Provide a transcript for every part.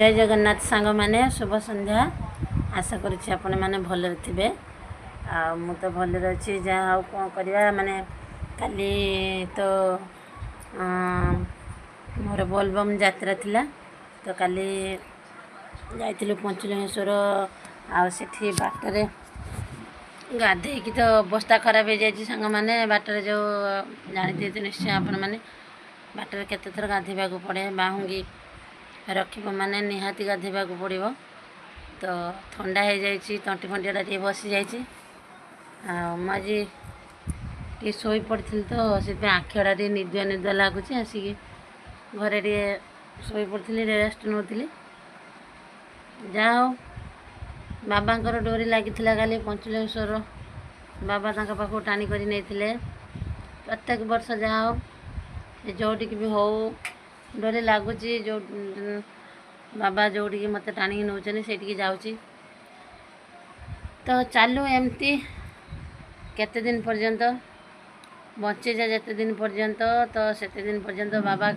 जय जगन्नाथ सांग मैंने शुभ संध्या। आशा करुच्ची आपण मैंने भलरे थे। मु तो भलरे अच्छी जहाँ कौन करवा माने काली तो मोर बोलबम यात्रा थिला। तो काली जाइलु पंचलिंगेश्वर आठी बाटर गाधे की तो अवस्था खराब हो जाए सांग मैंने बाटर जो जानी थे निश्चय आपण मैंने बाटर केते थर गाधेबा पड़े बाहुंगी रखिब माने निहाती गाधेबा पड़ो। तो ठंडा हो जाए तंटी फंटिया टे बसी जाइए। आज टे शोई पड़ी तो से आखिड़ा टे निदुआ निदुआ लगुच आसिक घरे टे शोई पड़ी रेस्ट नौली। जहा हो बाबा डोरी लगी काली पंचलिंगेश्वर बाबा पाख टाणिक नहीं प्रत्येक वर्ष जहा हो जोटिक भी हो डोरी लगुच जो बाबा जोड़ी मत टाणी नौ से जाऊँगी। तो चालू एमती केते दिन पर्यंत बचे जा जिते दिन पर्यंत तो सेते दिन पर्यंत बाबा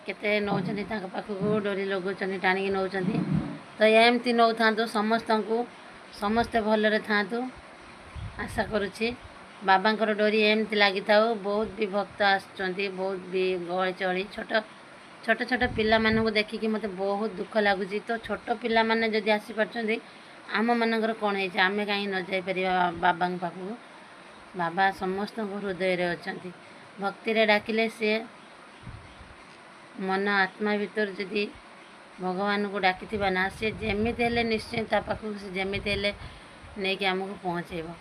केते नौ पाखक डोरी लगुच टाणी नौ। तो एमती नौ था समस्त को समस्ते भलरे था आशा करुच्ची बाबांकर डोरी एमती लगी था। बहुत भी भक्त आसुँच बहुत भी गहली चली छोट छोट छोट पिला मानू देखिकी मत बहुत दुख लगुच। तो छोट पिला माने जदि आसी पार्छन्ति आम मानकर कौन है आमे कहीं न जाई परिबा बाबा पाखक। बाबा समस्त हृदय रे अछंती भक्ति रे डाकिले से मन आत्मा भीतर जदि भगवान को डाकी ना सी जमीती हेले निश्चय ता पाखक से जमीती हेले नहीं कि आमको पहुँचेब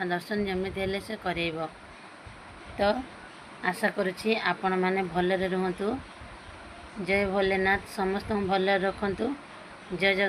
दर्शन जमीती हेले से करेब। तो आशा करुच्ची आपण मैंने भलरे रुहतु। जय भोलेनाथ समस्त भल रखु। जय जगन्नाथ।